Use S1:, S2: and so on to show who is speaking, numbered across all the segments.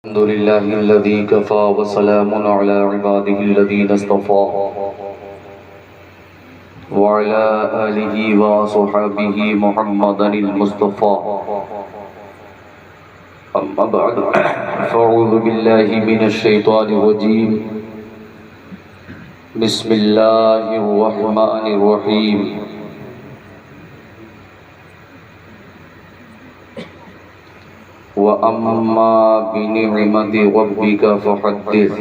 S1: الحمد لله الذي كفى وسلام على عباده الذين اصطفى وعلى آله وصحبه محمدا المصطفى أما بعد فأعوذ بالله من الشيطان الرجيم بسم الله الرحمن الرحيم وَأَمَّا بِنِعْمَةِ رَبِّكَ فَحَدِّثْ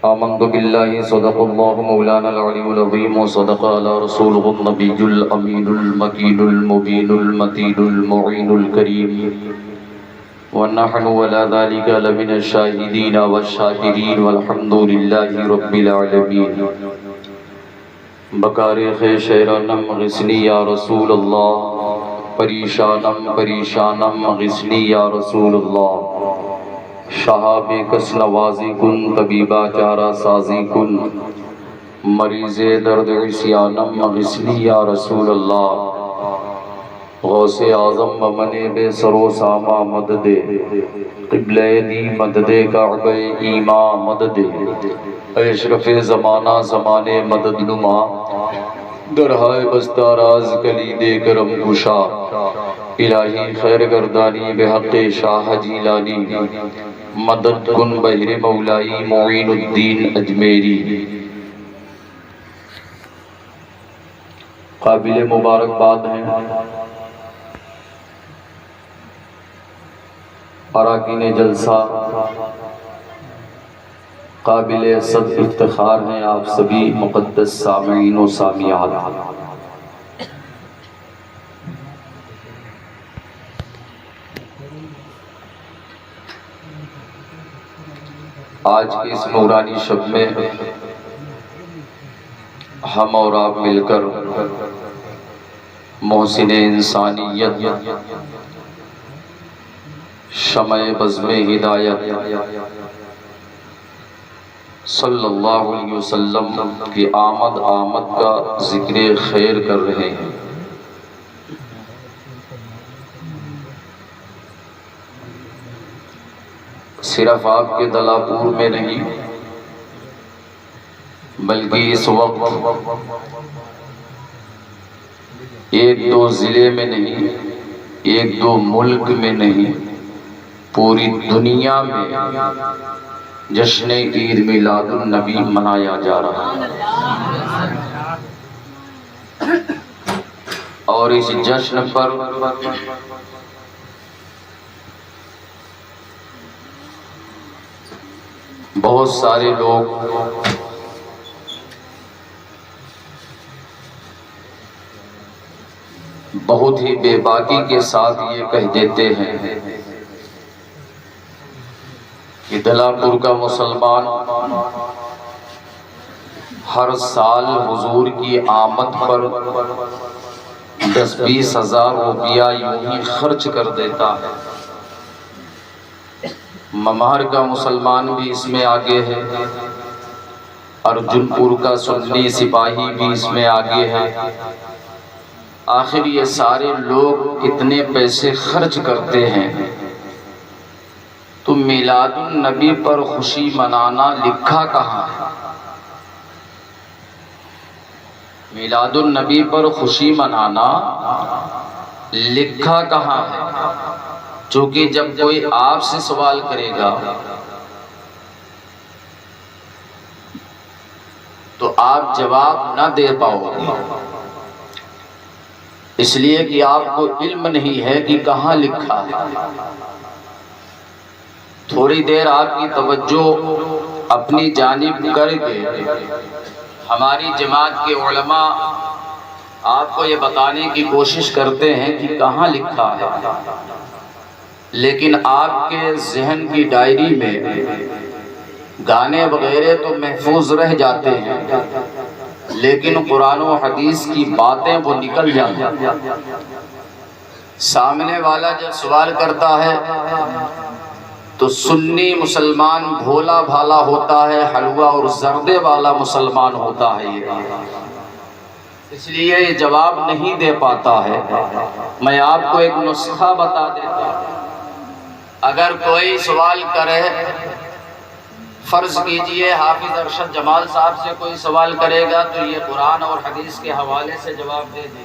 S1: آمنت بالله صدق الله مولانا العلي العظيم وصدق على رسوله النبي الأمين المكين المبين المتين المعين الكريم ونحن ولا ذلك لمن الشاهدين والشاكرين والحمد لله رب العالمين بکارِ شیرانم غسنی یا رسول اللہ پریشانم پریشانم غسنی یا رسول اللہ شہاب کس نوازی کن طبیبہ چارہ سازی کن مریض درد عصیانم غسنی یا رسول اللہ غوث اعظم من بے سرو ساما مدد قبلہ دی مدد کعبہ ایمان مدد اشرف زمانہ زمانے مدد نما درہائے بستہ راز کلید کرم کشا الہی خیر گردانی بحق شاہ جیلانی مدد کن بہر مولائی معین الدین اجمیری قابل مبارکباد ہیں اراکین جلسہ قابل صد افتخار ہیں آپ سبھی مقدس سامعین و سامعات۔ آج کی اس نورانی شب میں ہم اور آپ مل کر محسن انسانیت شمع بزم ہدایت صلی اللہ علیہ وسلم کی آمد کا ذکر خیر کر رہے ہیں۔ صرف آپ کے دلاپور میں نہیں بلکہ اس وقت ایک دو ضلع میں نہیں، ایک دو ملک میں نہیں، پوری دنیا میں جشن عید میلاد النبی منایا جا رہا ہے، اور اس جشن پر بہت سارے لوگ بہت ہی بے باکی کے ساتھ یہ کہہ دیتے ہیں کہ دلاپور کا مسلمان ہر سال حضور کی آمد پر 10-20 ہزار روپیہ یوں ہی خرچ کر دیتا ہے۔ ممہر کا مسلمان بھی اس میں آگے ہے، ارجن پور کا سنی سپاہی بھی اس میں آگے ہے۔ آخر یہ سارے لوگ اتنے پیسے خرچ کرتے ہیں تو میلاد النبی پر خوشی منانا لکھا کہاں ہے؟ میلاد النبی پر خوشی منانا لکھا کہاں ہے؟ چونکہ جب کوئی آپ سے سوال کرے گا تو آپ جواب نہ دے پاؤ گے، اس لیے کہ آپ کو علم نہیں ہے کہ کہاں لکھا ہے۔ تھوڑی دیر آپ کی توجہ اپنی جانب کر کے ہماری جماعت کے علماء آپ کو یہ بتانے کی کوشش کرتے ہیں کہ کہاں لکھا ہے، لیکن آپ کے ذہن کی ڈائری میں گانے وغیرہ تو محفوظ رہ جاتے ہیں، لیکن قرآن و حدیث کی باتیں وہ نکل جاتی ہیں۔ سامنے والا جب سوال کرتا ہے تو سنی مسلمان بھولا بھالا ہوتا ہے، حلوہ اور زردے والا مسلمان ہوتا ہے یہ، اس لیے یہ جواب نہیں دے پاتا ہے۔ میں آپ کو ایک نسخہ بتا دیتا ہوں،
S2: اگر کوئی سوال کرے، فرض کیجئے حافظ ارشد جمال صاحب سے کوئی سوال کرے گا تو یہ قرآن اور حدیث کے حوالے سے جواب دے دیں۔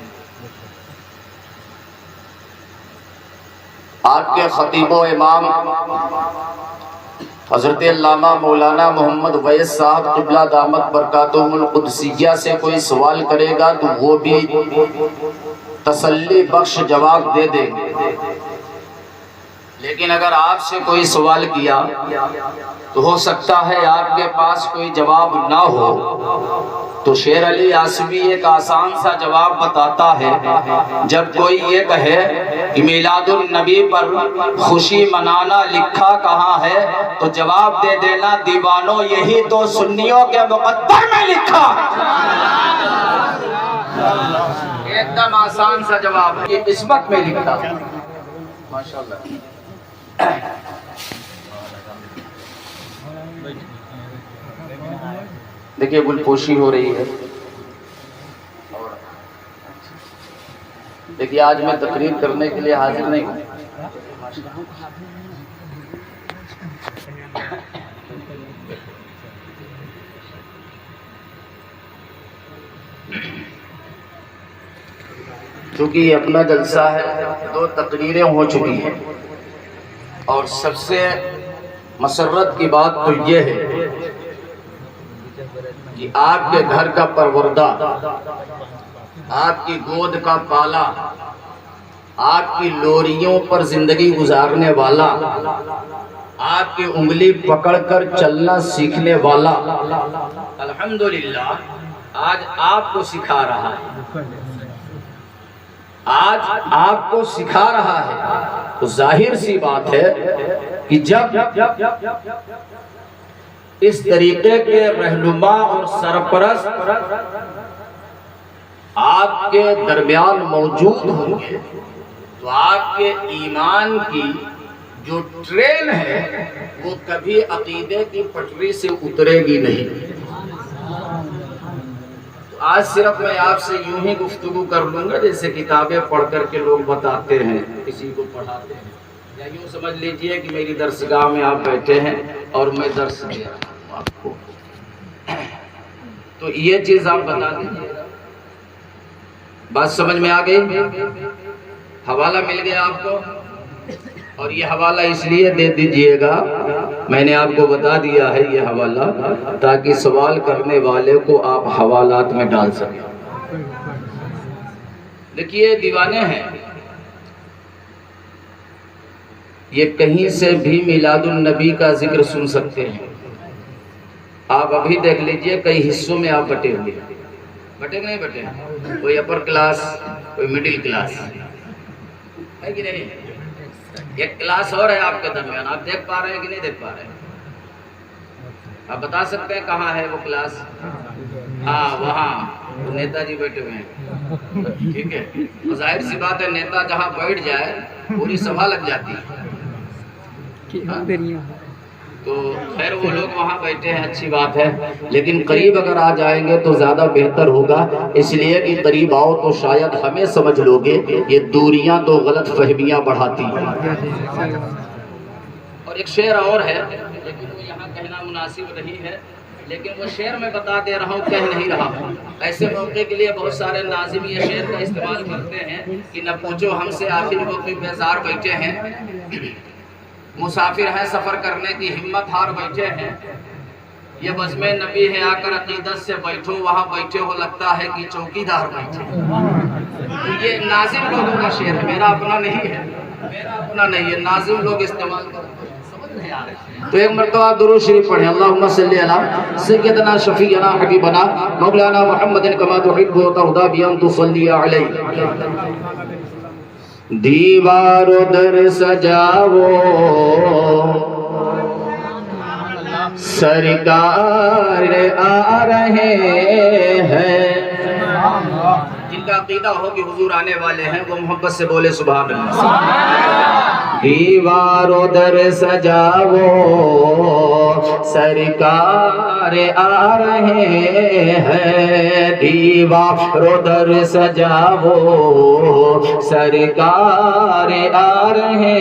S2: آپ کے خطیب و امام حضرت علامہ مولانا محمد ویس صاحب قبلہ دامت برکاتہم القدسیہ سے کوئی سوال کرے گا تو وہ بھی تسلی بخش جواب دے دیں گے۔ لیکن اگر آپ سے کوئی سوال کیا تو ہو سکتا ہے آپ کے پاس کوئی جواب نہ ہو، تو شیر علی آصفی ایک آسان سا جواب بتاتا ہے۔ جب کوئی یہ کہے کہ میلاد النبی پر خوشی منانا لکھا کہاں ہے، تو جواب دے دینا دیوانوں یہی تو سنیوں کے مقدر میں لکھا۔ ایک دم آسان سا جواب ہے، یہ قسمت میں لکھا۔ ماشاءاللہ۔ دیکھیے گل پوشی ہو رہی ہے، دیکھیے آج میں تقریر کرنے کے لیے حاضر نہیں ہوں۔ چونکہ یہ اپنا جلسہ ہے، 2 تقریریں ہو چکی ہیں، اور سب سے مسرت کی بات تو یہ ہے کہ آپ کے گھر کا پروردہ، آپ کی گود کا پالا، آپ کی لوریوں پر زندگی گزارنے والا، آپ کی انگلی پکڑ کر چلنا سیکھنے والا، الحمدللہ آج آپ کو سکھا رہا ہے، آج آپ کو سکھا رہا ہے۔ تو ظاہر سی بات ہے کہ جب اس طریقے کے رہنما اور سرپرست آپ کے درمیان موجود ہوں گے تو آپ کے ایمان کی جو ٹرین ہے وہ کبھی عقیدے کی پٹری سے اترے گی نہیں۔ آج صرف میں آپ سے یوں ہی گفتگو کر لوں گا جیسے کتابیں پڑھ کر کے لوگ بتاتے ہیں، کسی کو پڑھاتے ہیں، یا یوں سمجھ لیجئے کہ میری درسگاہ میں آپ بیٹھے ہیں اور میں درس دے رہا ہوں آپ کو، تو یہ چیز آپ بتا دیجیے گا۔ بات سمجھ میں آ گئی؟ حوالہ مل گیا آپ کو، اور یہ حوالہ اس لیے دے دیجئے گا، میں نے آپ کو بتا دیا ہے یہ حوالہ تاکہ سوال کرنے والے کو آپ حوالات میں ڈال سکیں۔ دیکھیے دیوانے ہیں، یہ کہیں سے بھی میلاد النبی کا ذکر سن سکتے ہیں۔ آپ ابھی دیکھ لیجئے کئی حصوں میں آپ بٹے ہوئے، بٹے کہ نہیں بٹے؟ کوئی اپر کلاس، کوئی مڈل کلاس ہے کہ نہیں؟ ایک کلاس اور ہے آپ کے درمیان، آپ دیکھ پا رہے ہیں کہ نہیں دیکھ پا رہے ہیں؟ آپ بتا سکتے ہیں کہاں ہے وہ کلاس؟ ہاں وہاں نیتا جی بیٹھے ہوئے ہیں، ٹھیک ہے؟ ظاہر سی بات ہے نیتا جہاں بیٹھ جائے پوری سبھا لگ جاتی ہے، تو خیر وہ لوگ وہاں بیٹھے ہیں، اچھی بات ہے، لیکن قریب اگر آ جائیں گے تو زیادہ بہتر ہوگا، اس لیے کہ قریب آؤ تو شاید ہمیں سمجھ لو گے، یہ دوریاں تو غلط فہمیاں بڑھاتی ہیں۔ اور ایک شعر اور ہے لیکن وہ یہاں کہنا مناسب نہیں ہے، لیکن وہ شعر میں بتا دے رہا ہوں، کہہ نہیں رہا ہوں۔ ایسے موقع کے لیے بہت سارے ناظم یہ شعر کا استعمال کرتے ہیں کہ نہ پوچھو ہم سے آخر وہ کوئی بیزار بیٹھے ہیں، مسافر ہیں سفر کرنے کی ہمت ہار بیٹھے ہیں، یہ بزم نبی ہے آ کر عقیدت سے بیٹھو، وہاں بیٹھے ہو لگتا ہے کہ چوکی دار بیٹھے۔ یہ ناظم لوگوں کا شعر ہے، میرا اپنا نہیں ہے، میرا اپنا نہیں ہے، ناظم لوگ استعمال کرتے ہیں، سمجھ نہیں آ رہے۔ تو ایک مرتبہ درود شریف پڑھیں، اللہم صلی علی سیدنا شفیعنا حبیبنا مولانا محمد کما تحب و ترضی بان تصلی علیہ۔ دیوار و در سجاو سرکار آ رہے ہیں، جن کا عقیدہ ہو کہ حضور آنے والے ہیں وہ محبت سے بولے سبحان اللہ۔ دیوار و در سجاو سرکار آ رہے ہیں دیواروں در سجاؤ سرکار آ رہے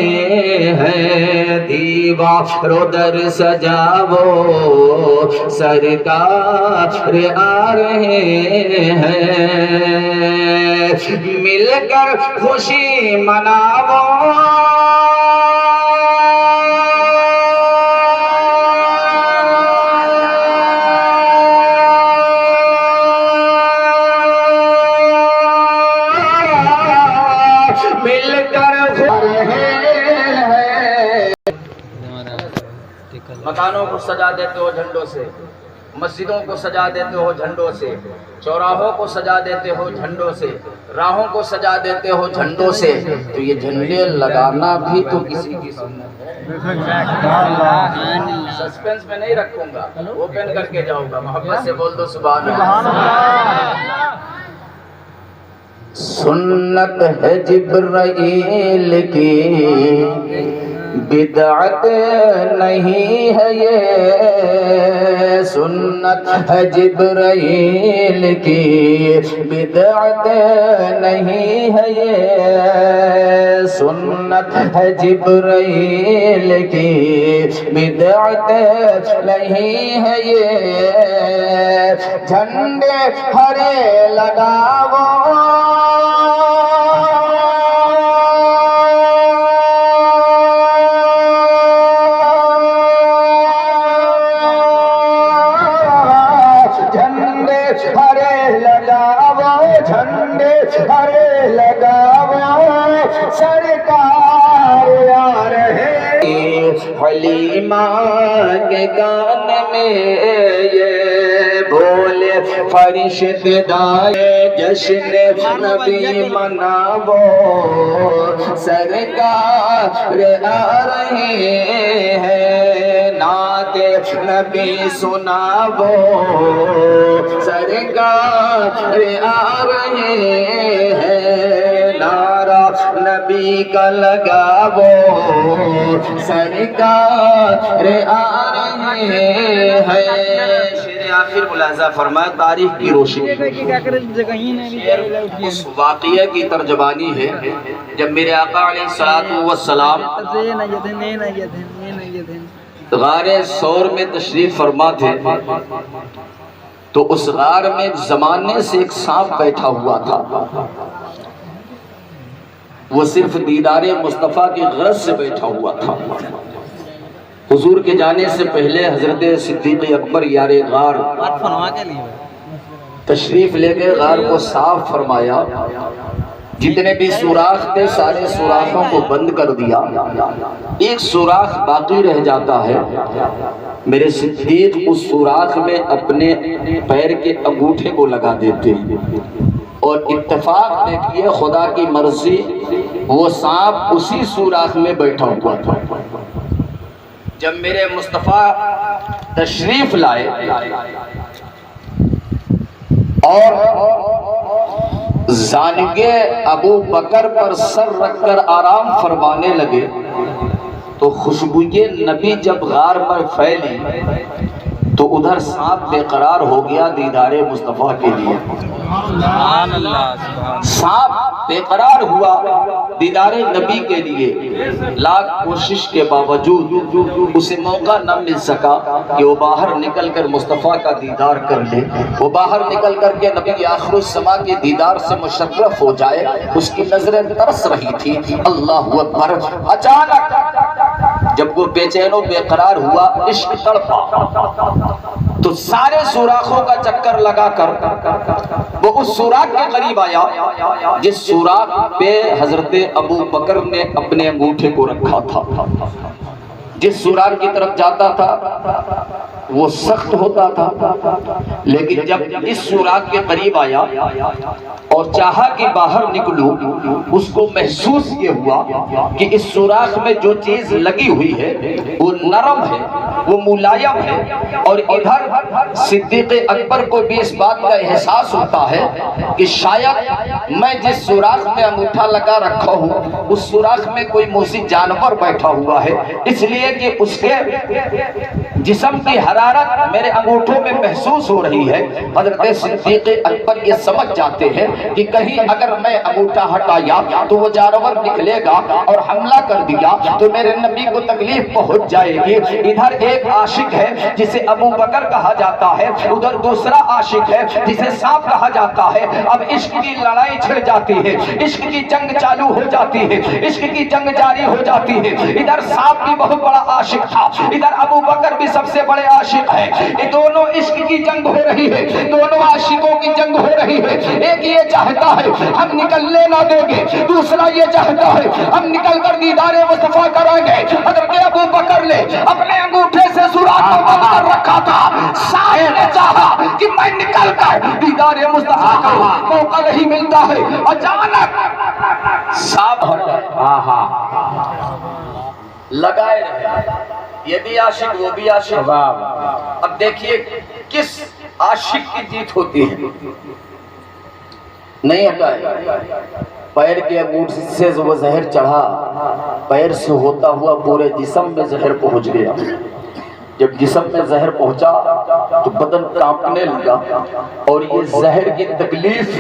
S2: ہیں دیواروں در سجاؤ سرکار آ رہے ہیں مل کر خوشی مناؤ مکانوں کو سجا دیتے ہو جھنڈوں سے مسجدوں کو سجا دیتے ہو جھنڈوں سے چوراہوں کو سجا دیتے ہو جھنڈوں سے راہوں کو سجا دیتے ہو جھنڈوں سے تو یہ جھنڈے لگانا بھی تو کسی کی سنت ہے سسپینس میں نہیں رکھوں گا اوپن کر کے جاؤں گا محبت سے بول دو سبحان اللہ سنت ہے جبرائیل کی بدعت نہیں ہے یہ سنت ہے جبرائیل کی بدعت نہیں ہے یہ سنت ہے جبرائیل کی بدعت نہیں ہے یہ جھنڈے ہرے لگاؤ ہرے لگاؤ سرکار آ رہے حلیمہ کے کان میں یہ بولے فرشت دائے جشن نبی مناؤ سرکار آ رہے ہیں نعت نبی سناؤ سرکار آ رہے ہیں نعرہ نبی کا لگاؤ سرکار آ رہے ہیں شعر آخر ملاحظہ فرمائے تاریخ کی روشنی اس واقعہ کی ترجمانی ہے جب میرے آقا علیہ السلام غار ثور میں تشریف فرما تھے تو اس غار میں زمانے سے ایک سانپ بیٹھا ہوا تھا وہ صرف دیدار مصطفیٰ کی غرض سے بیٹھا ہوا تھا حضور کے جانے سے پہلے حضرت صدیق اکبر یار غار تشریف لے کے غار کو صاف فرمایا جتنے بھی سوراخ تھے سارے سوراخوں کو بند کر دیا ایک سوراخ باقی رہ جاتا ہے میرے صدیق اس سوراخ میں اپنے پیر کے انگوٹھے کو لگا دیتے اور اتفاق دیکھیے خدا کی مرضی وہ سانپ اسی سوراخ میں بیٹھا ہوا تھا جب میرے مصطفیٰ تشریف لائے اور زانگے ابو بکر پر سر رکھ کر آرام فرمانے لگے تو خوشبوئے نبی جب غار پر پھیلی تو ادھر سانپ بے قرار ہو گیا دیدار مصطفیٰ کے لیے سانپ بے قرار ہوا دیدار نبی کے لیے لاکھ کوشش کے باوجود اسے موقع نہ مل سکا کہ وہ باہر نکل کر مصطفیٰ کا دیدار کر لے وہ باہر نکل کر کے نبی آخر الزماں کے دیدار سے مشرف ہو جائے اس کی نظریں ترس رہی تھی اللہ اکبر اچانک جب وہ بے چین و بے قرار ہوا عشق تڑپا تو سارے سوراخوں کا چکر لگا کر وہ اس سوراخ کے قریب آیا جس سوراخ پہ حضرت ابو بکر نے اپنے انگوٹھے کو رکھا تھا جس سوراخ کی طرف جاتا تھا وہ سخت ہوتا تھا، لیکن جب اس سوراخ کے قریب آیا اور چاہا کہ باہر نکلوں، اس کو محسوس یہ ہوا کہ اس سوراخ میں جو چیز لگی ہوئی ہے وہ نرم ہے، وہ ملائم ہے، اور ادھر صدیق اکبر کو بھی اس بات کا احساس ہوتا ہے کہ شاید میں جس سوراخ میں انگوٹھا لگا رکھا ہوں اس سوراخ میں کوئی موذی جانور بیٹھا ہوا ہے، اس لیے کہ اس کے جسم کی حرارت میرے انگوٹھوں میں محسوس ہو رہی ہے۔ حضرت صدیق اکبر یہ سمجھ جاتے ہیں کہ کہیں اگر میں انگوٹھا ہٹایا تو وہ جانور نکلے گا اور حملہ کر دیا تو میرے نبی کو تکلیف پہنچ جائے گی۔ ادھر ایک عاشق ہے جسے ابو بکر کہا جاتا ہے، ادھر دوسرا عاشق ہے جسے سانپ کہا جاتا ہے۔ اب عشق کی لڑائی چھڑ جاتی ہے، عشق کی جنگ چالو ہو جاتی ہے، عشق کی جنگ جاری ہو جاتی ہے۔ ادھر سانپ بھی بہت بڑا عاشق تھا، ادھر ابو بکر بھی سب سے بڑے عاشق ہیں۔ یہ دونوں عشق کی جنگ ہو رہی ہے، دونوں عاشقوں کی جنگ ہو رہی ہے۔ ایک یہ چاہتا ہے ہم نکلنے نہ دیں گے، دوسرا یہ چاہتا ہے ہم نکل کر دیدار مصطفیٰ کریں گے۔ حضرت ابو بکر نے اپنے انگوٹھے سے سوراخ کو بند کر رکھا تھا، سائے نے چاہا کہ میں نکل کر دیدار مصطفیٰ کا موقع نہیں ملتا ہے، اچانک سانپ ہٹ گئے، لگائے رہے، یہ بھی عاشق وہ بھی عاشق۔ اب دیکھیے کس عاشق کی جیت ہوتی ہے، نہیں ہٹائے، پیر کے انگوٹھے سے وہ زہر چڑھا، پیر سے ہوتا ہوا پورے جسم میں زہر پہنچ گیا۔ جب جسم میں زہر پہنچا تو بدن کانپنے لگا، اور یہ زہر کی تکلیف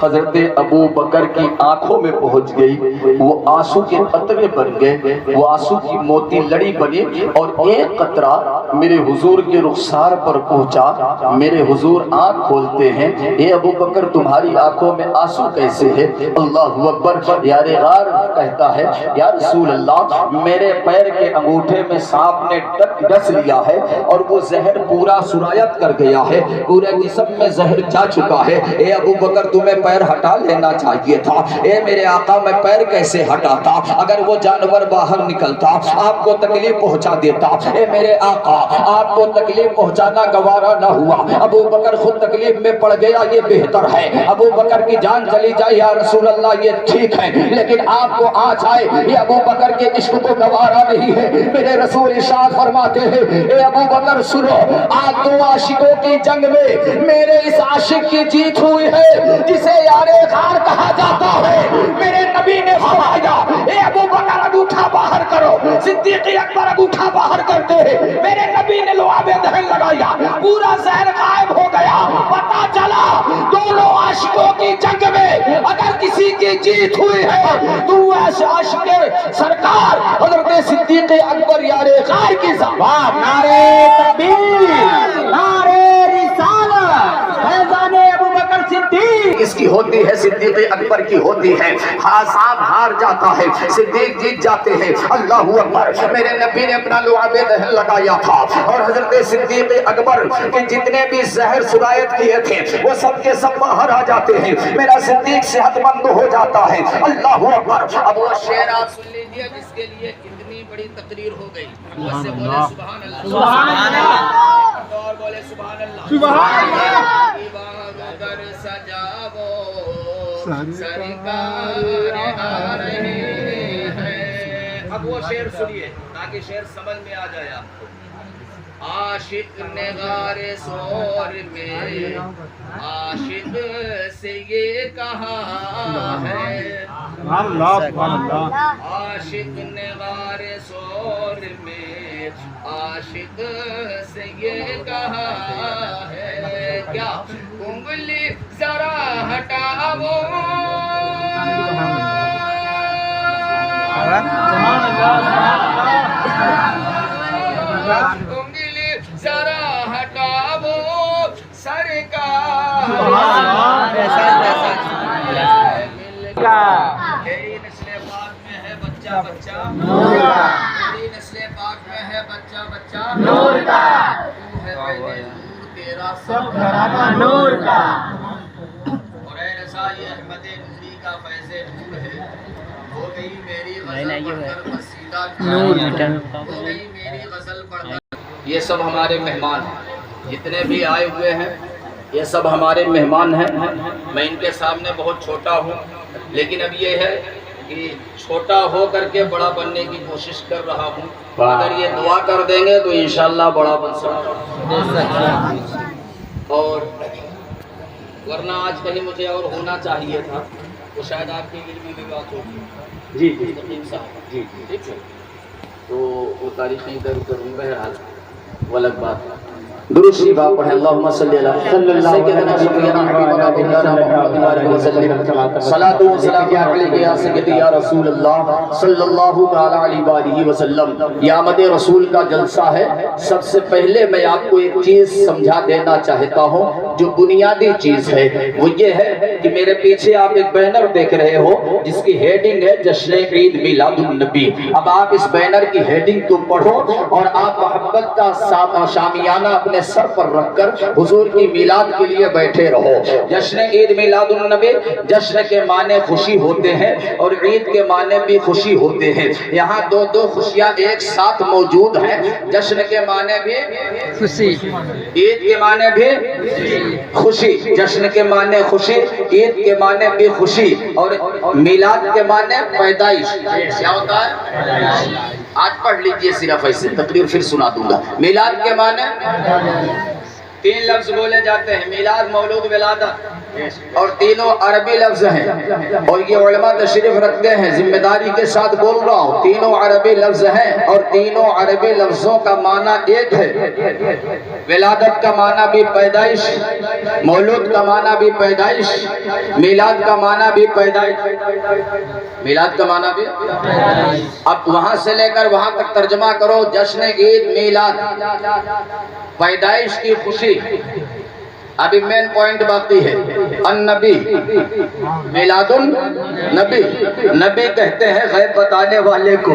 S2: حضرت ابو بکر کی آنکھوں میں پہنچ گئی، وہ آنسو کے قطرے بن گئے، وہ آنسو کی موتی لڑی بنی، اور ایک قطرہ میرے حضور کے رخسار پر پہنچا۔ میرے حضور آنکھ کھولتے ہیں، اے ابو بکر تمہاری آنکھوں میں آنسو کیسے ہے؟ اللہ اکبر۔ یار غار کہتا ہے یا رسول اللہ میرے پیر کے انگوٹھے میں سانپ نے ڈس لیا ہے اور وہ زہر پورا سرایت کر گیا ہے، پورے جسم میں زہر جا چکا ہے۔ اے ابو بکر تمہیں پیر ہٹا لینا چاہیے تھا۔ اے میرے آقا میں پیر کیسے ہٹاتا؟ اگر وہ جانور باہر نکلتا آپ کو تکلیف پہنچا دیتا۔ اے میرے آقا آپ کو تکلیف پہنچانا گوارا نہ ہوا، ابو بکر خود تکلیف میں پڑ گیا، یہ بہتر ہے۔ ابو بکر کی جان چلی جائے یا رسول اللہ یہ ٹھیک ہے، لیکن آپ کو آج آئے یہ ابو بکر کے عشق کو گوارا نہیں ہے۔ میرے رسول ارشاد فرماتے ہیں اے ابو بکر سنو، آج دو عاشقوں کی جنگ میں میرے اس عاشق کی جیت ہوئی ہے جسے یار غار کہا جاتا ہے۔ میرے نبی نے فرمایا اے ابو بکر انگوٹھا باہر کرو، صدیق اکبر انگوٹھا باہر کرتے ہیں، میرے نبی نے لعاب دہن لگایا، پورا زہر غائب ہو گیا۔ پتا چلا دونوں عاشقوں کی جنگ میں اگر کسی کی جیت ہوئی ہے تو وہ عاشق سرکار حضرت صدیق اکبر یار غار کی زبان نعرے تکبیر، نعرے رسالت، فیضان ابو بکر صدیق اس کی ہوتی ہے، صدیق اکبر کی ہوتی ہے۔ سانپ ہار جاتا ہے، صدیق جیت جاتے ہیں۔ اللہ اکبر۔ میرے نبی نے اپنا لعاب دہن لگایا تھا اور حضرت صدیق اکبر کے جتنے بھی زہر سرایت کیے تھے وہ سب کے سب باہر آ جاتے ہیں، میرا صدیق صحت مند ہو جاتا ہے۔ اللہ اکبر۔ اب وہ شعر آپ سن لیجیے جس کے لیے اتنی بڑی تقریر ہو گئی، بولے سبحان اللہ، سبحان اللہ، اور بولے سبحان اللہ، سبحان اللہ۔ دیوانوں در سجاوو سرکار آ رہے ہیں۔ اب وہ شعر سنیے تاکہ شعر سمجھ میں آ جائے آپ کو۔ عاشق نے غار سور میں عاشق سے یہ کہا ہے، عاشق نے غار سور میں عاشق سے یہ کہا ہے، کیا انگلی ذرا ہٹاؤ انگلی ذرا ہٹاؤ سرکار، میری نسل پاک میں ہے بچہ بچہ نور کا، میری نسل پاک میں ہے بچہ بچہ نور کا، تو ہے پہلے نور تیرا سب گھرانہ نور کا، اور اے رسائی احمد نوری کا فیض نور ہے۔ ہو گئی میری غزل پڑھ کر قصیدہ نور، ہو گئی میری غزل پڑھ کر یہ سب ہمارے مہمان ہیں، جتنے بھی آئے ہوئے ہیں یہ سب ہمارے مہمان ہیں۔ میں ان کے سامنے بہت چھوٹا ہوں، لیکن اب یہ ہے کہ چھوٹا ہو کر کے بڑا بننے کی کوشش کر رہا ہوں۔ اگر یہ دعا کر دیں گے تو انشاءاللہ بڑا بن سکتا ہوں، اور ورنہ آج کہیں مجھے اور ہونا چاہیے تھا، تو شاید آپ کے علم میں بھی بات ہوگی۔ جی مستقیم صاحب، جی ٹھیک ہے، تو وہ تاریخیں ادھر کروں، بہرحال وہ الگ بات ہے۔ درود شریف آپ پڑھیں، اللہم صلی اللہ سیدنا شفیعنا حبیبنا مولانا محمد وآلہ وسلم، صلاۃ و سلام علیک یا سیدی یا رسول اللہ صلی اللہ تعالی علیہ وآلہ وسلم۔ یہ آمد رسول کا جلسہ ہے۔ سب سے پہلے میں آپ کو ایک چیز سمجھا دینا چاہتا ہوں جو بنیادی چیز ہے، وہ یہ ہے کہ میرے پیچھے آپ ایک بینر دیکھ رہے ہو جس کی ہیڈنگ ہے جشن عید میلاد النبی۔ اب آپ اس بینر کی ہیڈنگ کو پڑھو اور آپ محبت کا شامیانہ اپنے سر پر رکھ کر حضور کی میلاد کے لیے بیٹھے رہو۔ جشن عید میلاد النبی، جشن کے معنی خوشی ہوتے ہیں اور عید کے معنی بھی خوشی ہوتے ہیں۔ یہاں دو دو خوشیاں ایک ساتھ موجود ہیں، جشن کے معنی بھی خوشی، عید کے معنی بھی خوشی، جشن کے معنی خوشی، عید کے معنی بھی خوشی، اور میلاد کے معنی پیدائش۔ کیا ہوتا ہے؟ آج پڑھ لیجئے صرف ایسے، تقریر پھر سنا دوں گا۔ میلاد کے معنی تین لفظ بولے جاتے ہیں، میلاد، مولود، ولادت، اور تینوں عربی لفظ ہیں، اور یہ علماء تشریف رکھتے ہیں، ذمہ داری کے ساتھ بول رہا ہوں، تینوں عربی لفظ ہیں اور تینوں عربی لفظوں کا معنی ایک ہے۔ ولادت کا معنی بھی پیدائش، مولود کا معنی بھی پیدائش، میلاد کا معنی بھی پیدائش، میلاد کا معنی بھی۔ اب وہاں سے لے کر وہاں تک ترجمہ کرو، جشن عید میلاد، پیدائش کی خوشی۔ ابھی مین پوائنٹ باقی ہے، النبی، میلاد النبی۔ نبی کہتے ہیں غیب بتانے والے کو،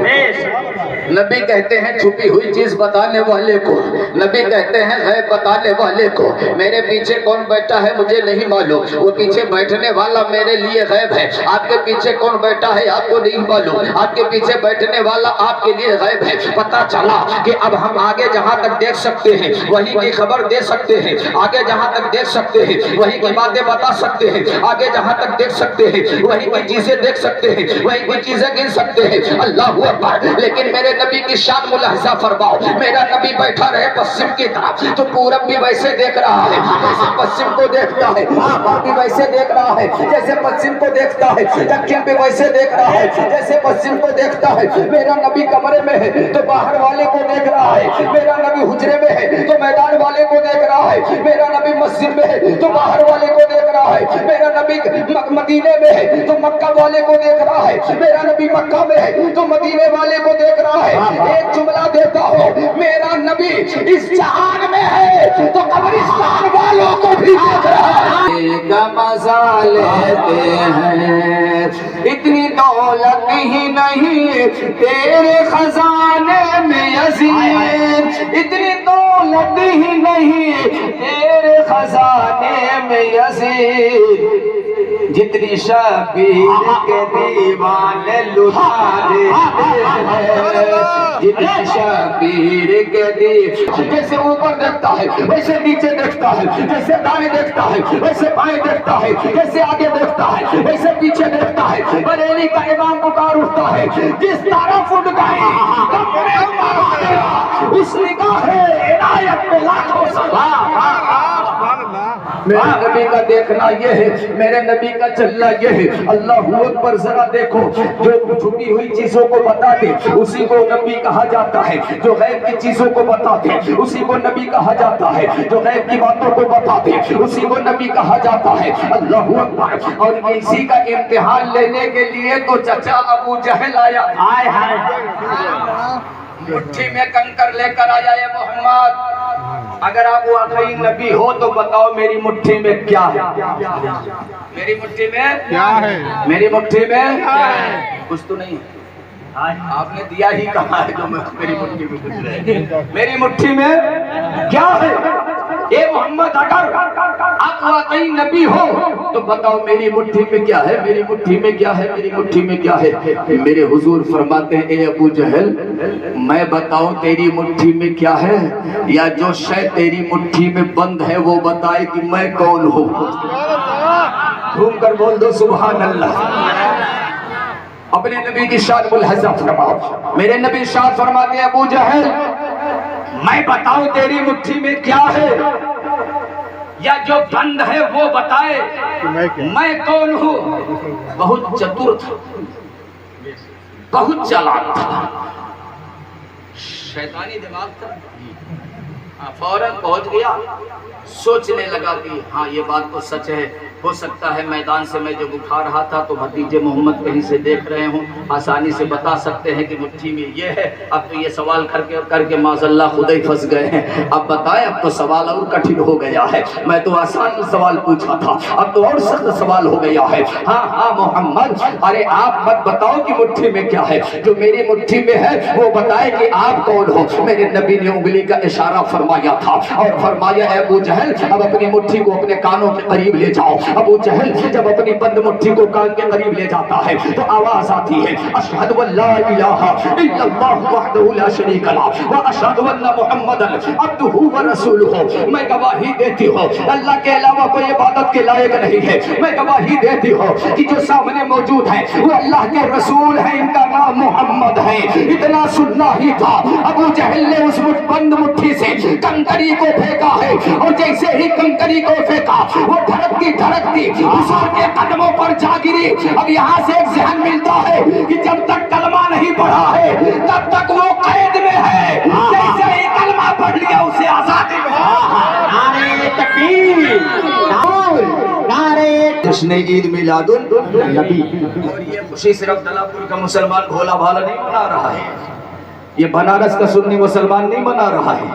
S2: نبی کہتے ہیں چھپی ہوئی چیز بتانے والے کو، نبی کہتے ہیں غیب بتانے والے کو۔ میرے پیچھے کون بیٹھا ہے مجھے نہیں معلوم، وہ پیچھے بیٹھنے والا میرے لیے غیب ہے۔ آپ کے پیچھے کون بیٹھا ہے آپ کو نہیں معلوم، آپ کے پیچھے بیٹھنے والا آپ کے لیے غیب ہے۔ پتہ چلا کہ اب ہم آگے جہاں تک دیکھ سکتے ہیں وہی کی خبر دے سکتے ہیں، آگے جہاں تک دیکھ سکتے ہیں وہی کی باتیں بتا سکتے ہیں، آگے جہاں تک دیکھ سکتے ہیں وہی کی چیزیں دیکھ سکتے ہیں، وہی کی چیزیں گن سکتے ہیں۔ اللہ اکبر۔ لیکن میرے نبی کی شان ملاحظہ فرماؤ، میرا نبی بیٹھا رہے پشچم کی طرف تو پورب بھی ویسے دیکھ رہا ہے جیسے پشچم کو دیکھتا ہے، آفاق بھی ویسے دیکھ رہا ہے جیسے پشچم کو دیکھتا ہے، دکن بھی ویسے دیکھ رہا ہے جیسے پشچم کو دیکھتا ہے۔ میرا نبی کمرے میں ہے تو باہر والے کو دیکھ رہا ہے، میرا نبی حجرے میں ہے تو میدان والے کو دیکھ رہا ہے، میرا نبی مسجد میں ہے تو باہر والے کو دیکھ رہا ہے، میرا نبی مدینے میں ہے تو مکہ والے کو دیکھ رہا ہے، میرا نبی مکہ میں ہے تو مدینے والے کو دیکھ رہا ہے۔ ایک جملہ دیتا ہوں، میرا نبی اس جہان میں ہے تو قبرستان والوں کو بھی دیکھ رہا ہے۔ کا مزہ لیتے ہیں، اتنی دولت ہی نہیں تیرے خزانے میں عزیز، اتنی دولت ہی نہیں تیرے خزانے میں عزیز، جتنی شبیر کے دیوانے لٹا دیتے ہیں، جتنی شبیر کے دیوانے۔ جیسے اوپر دیکھتا ہے ویسے نیچے دیکھتا ہے، جیسے دائیں دیکھتا ہے ویسے بائیں دیکھتا ہے، جیسے آگے دیکھتا ہے ویسے پیچھے دیکھتا ہے۔ بریلی کا امام پکار اٹھتا ہے، جس طرف اٹھ گئی اس نگاہ عنایت میں لاکھوں سلام۔ میرے نبی کا دیکھنا یہ ہے، میرے نبی کا چلنا یہ ہے۔ اللہ اکبر، ذرا دیکھو، جو چھپی ہوئی چیزوں کو بتا دے اسی کو نبی کہا جاتا ہے، جو غیب کی چیزوں کو بتا دے اسی کو نبی کہا جاتا ہے، جو غیب کی باتوں کو بتا دے اسی کو نبی کہا جاتا ہے۔ اللہ اکبر۔ اور اسی کا امتحان لینے کے لیے تو چچا ابو جہل آیا، مٹھی میں کنکر لے کر آیا، اے محمد اگر آپ واقعی نبی ہو تو بتاؤ میری مٹھی میں کیا ہے، میری مٹھی میں کیا ہے، میری مٹھی میں کیا ہے؟ کچھ تو نہیں ہے، آپ نے دیا ہی کہا ہے جو میری مٹھی میں کچھ ہے، میری مٹھی میں کیا ہے؟ اے محمد اگر آپ واقعی نبی ہو تو بتاؤ میری مٹھی میں کیا ہے، میری مٹھی میں کیا ہے، میری مٹھی میں کیا ہے؟ میرے حضور فرماتے ہیں اے ابو جہل میں بتاؤں تیری مٹھی میں کیا ہے، یا جو شے تیری مٹھی میں بند ہے وہ بتائے کہ میں کون ہوں؟ گھوم کر بول دو سبحان اللہ۔ اپنے نبی کی شان ملحظہ فرماؤ۔ میرے نبی شان فرماتے ہیں ابو جہل میں بتاؤں تیری مٹھی میں کیا ہے، یا جو بند ہے وہ بتائے میں کون ہوں؟ بہت چتر تھا، بہت چالاک تھا، شیطانی دماغ تھا، فوراً پہنچ گیا، سوچنے لگا کہ ہاں یہ بات تو سچ ہے، ہو سکتا ہے میدان سے میں جو اٹھا رہا تھا تو بھتیجے محمد کہیں سے دیکھ رہے ہوں، آسانی سے بتا سکتے ہیں کہ مٹھی میں یہ ہے۔ اب تو یہ سوال کر کے معاذ اللہ خود ہی پھنس گئے ہیں۔ اب بتائیں، اب تو سوال اور کٹھن ہو گیا ہے، میں تو آسان سوال پوچھا تھا، اب تو اور سخت سوال ہو گیا ہے۔ ہاں محمد، ارے آپ مت بتاؤ کہ مٹھی میں کیا ہے، جو میری مٹھی میں ہے وہ بتائے کہ آپ کون ہو۔ میرے نبی نے انگلی کا اشارہ فرمایا تھا اور فرمایا اے ابو جہل اب اپنی مٹھی کو اپنے کانوں کے قریب لے جاؤ۔ ابو جہل جب اپنی بند مٹھی کو کان کے قریب لے جاتا ہے تو آواز آتی ہے اشہد ان لا الہ الا اللہ وحدہ لا شریک لہ واشہد ان محمدا عبدہ ورسولہ۔ میں گواہی دیتی ہوں اللہ کے علاوہ کوئی عبادت کے لائق نہیں ہے، میں گواہی دیتی ہوں کہ جو سامنے موجود ہے وہ اللہ کے رسول ہیں، ان کا نام محمد ہے۔ اتنا سننا ہی تھا، ابو جہل نے اس بند مٹھی سے کنکری کو پھینکا ہے، اور جیسے ہی کنکری کو پھینکا وہ دھڑکتی حضور کے قدموں پر جا گری۔ اب یہاں سے ایک ذہن ملتا ہے کہ جب تک کلمہ نہیں پڑھا ہے تب تک وہ قید میں ہے، جیسے ہی کلمہ پڑھ لیا اسے آزادی میں۔ نعرہ تکبیر، نعرہ جشن عید میلاد النبی۔ اور یہ خوشی صرف دلا پور کا مسلمان بھولا بھالا نہیں منا رہا ہے، یہ بنارس کا سنی مسلمان نہیں منا رہا ہے،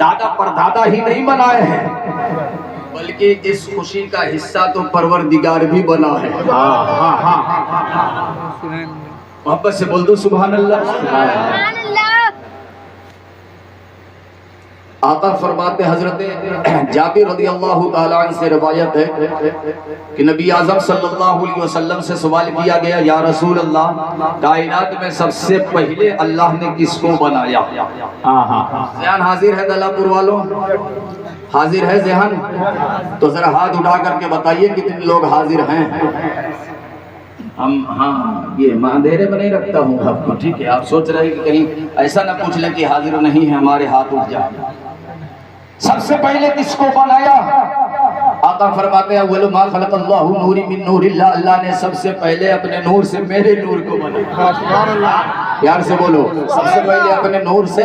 S2: دادا پر دادا ہی نہیں منائے ہیں، بلکہ اس خوشی کا حصہ تو پروردگار بھی بنا ہے۔ محبت سے بول دو سبحان اللہ۔ آقا فرماتے حضرت جابر رضی اللہ تعالیٰ عنہ سے روایت ہے کہ نبی اعظم صلی اللہ علیہ وسلم سے سوال کیا گیا یا رسول اللہ کائنات میں سب سے پہلے اللہ نے کس کو بنایا؟ ذہن حاضر ہے دلا پور والوں؟ حاضر ہے ذہن؟ تو ذرا ہاتھ اٹھا کر کے بتائیے کتنے لوگ حاضر ہیں۔ ہم ہاں یہ میں اندھیرے میں نہیں رکھتا ہوں آپ کو، ٹھیک ہے؟ آپ سوچ رہے کہ کہیں ایسا نہ پوچھ لیں کہ حاضر نہیں ہے ہمارے ہاتھ اٹھ جائے۔ سب سے پہلے کس کو بنایا؟ آقا فرماتے ہیں اول ما خلق اللہ نوری من نور اللہ، اللہ نے سب سے پہلے اپنے نور سے میرے نور کو بنایا۔ سبحان اللہ، پیار سے بولو، سب سے پہلے اپنے نور سے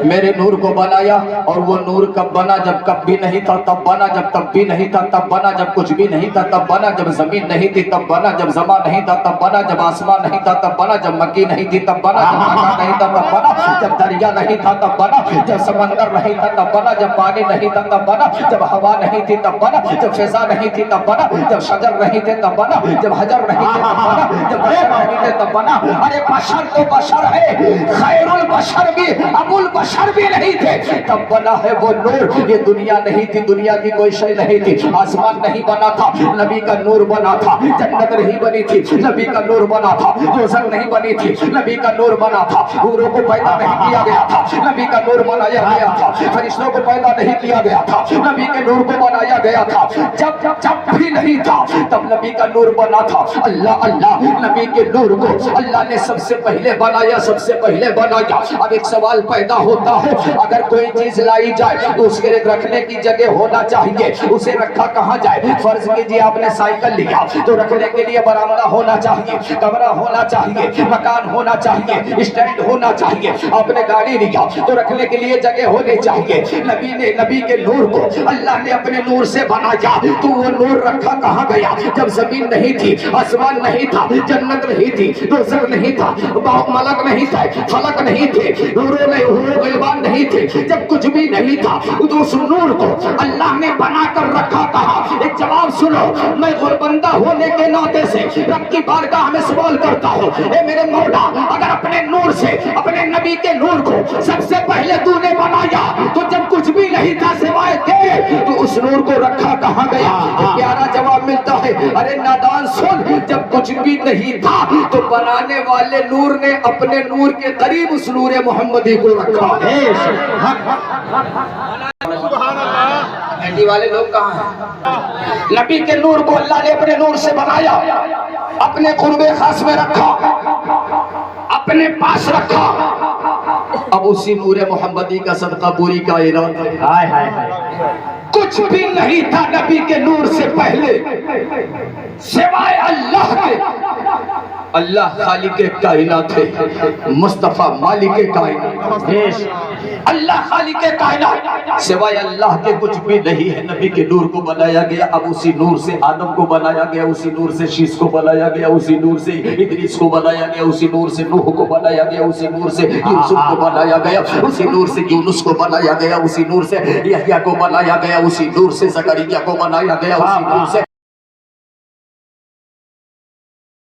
S2: میرے نور کو بنایا۔ اور وہ نور کب بنا؟ جب کب بھی نہیں تھا تب بنا، جب تب بھی نہیں تھا تب بنا، جب کچھ بھی نہیں تھا تب بنا، جب زمین نہیں تھی تب بنا، جب زمان نہیں تھا تب بنا، جب آسمان نہیں تھا تب بنا، جب مکی نہیں تھی تب بنا، جب مکہ نہیں تھا تب بنا، جب دریا نہیں تھا تب بنا، جب سمندر نہیں تھا تب بنا، جب پانی نہیں تھا تب بنا، جب ہوا نہیں تھی تب بنا، جب فضا نہیں تھی تب بنا، جب شجر نہیں تھے تب بنا، جب حجر نہیں تھے تب بنا، جب بشر نہیں تھے تب بنا۔ ارے بشر تو بشر ہے، خیر البشر بھی ابو البشر بھی نہیں تھے تب بنا ہے وہ نور۔ یہ دنیا نہیں تھی، دنیا کی کوئی شے نہیں تھی، آسمان نہیں بنا تھا، نبی کا نور بنا تھا، جنت نہیں بنی تھی، نبی کا نور بنا تھا، دوزخ نہیں بنی تھی، نبی کا نور بنا تھا، حوروں کو پیدا نہیں کیا گیا تھا، نبی کا نور بنایا گیا تھا، فرشتوں کو پیدا نہیں کیا گیا تھا، نبی کے نور کو بنایا گیا تھا، جب بھی نہیں تھا تب نبی کا نور بنا تھا۔ اللہ اللہ، نبی کے نور کو اللہ نے سب سے پہلے بنایا، سب سے پہلے بنایا۔ اب ایک سوال پیدا ہوتا ہے، اگر کوئی چیز لائی جائے تو اس کے رکھنے کی جگہ ہونا چاہیے، اسے رکھا کہاں جائے؟ فرض کیجیے آپ نے سائیکل لیا تو رکھنے کے لیے برآمدہ ہونا چاہیے، کمرہ ہونا چاہیے، مکان ہونا چاہیے، اسٹینڈ ہونا چاہیے۔ آپ نے گاڑی لیا تو رکھنے کے لیے جگہ ہونی چاہیے۔ نبی کے نور کو اللہ نے اپنے نور سے بنایا تو وہ نور رکھا کہاں گیا؟ جب زمین نہیں تھی، آسمان نہیں تھا، جنت نہیں تھی، دوزخ نہیں تھا، ملک نہیں تھا، فلک نہیں تھے، غیبان نہیں تھے، جب کچھ بھی نہیں تھا تو اس نور کو اللہ نے بنا کر رکھا کہا۔ ایک جواب سنو، میں غربندہ ہونے کے ناطے سے رب کی بارگاہ میں سوال کرتا ہوں، اے میرے مولا، اگر اپنے نور سے اپنے نبی کے نور کو سب سے پہلے تو نے بنایا تو جب کچھ بھی نہیں تھا سوائے تیرے تو اس اس نور کو رکھا کہاں گیا؟ پیارا جواب ملتا ہے، ارے نادان سن، جب کچھ بھی نہیں تھا تو بنانے والے نور نے اپنے نور کے قریب اس نور محمدی کو رکھا۔ اینٹی والے لوگ کہاں ہیں؟ نبی کے نور کو اللہ نے اپنے نور سے بنایا، اپنے قرب خاص میں رکھا، اپنے پاس رکھا۔ اب اسی نور محمدی کا صدقہ پوری کائنات ہے۔ کچھ بھی نہیں تھا نبی کے نور سے پہلے سوائے اللہ کے۔ اللہ خالق کائنات ہے، مصطفیٰ مالک کائنات۔ اللہ خالق کائنات، سوائے اللہ کے کچھ بھی نہیں ہے۔ نبی کے نور کو بنایا گیا، اب اسی نور سے آدم کو بنایا گیا، اسی نور سے شیش کو بنایا گیا، اسی نور سے ادریس کو بنایا گیا، اسی نور سے نوح کو بنایا گیا، اسی نور سے یوسف کو بنایا گیا، اسی نور سے یونس کو بنایا گیا، اسی نور سے یحییٰ کو بنایا گیا، اسی نور سے زکریا کو بنایا گیا، اسی نور سے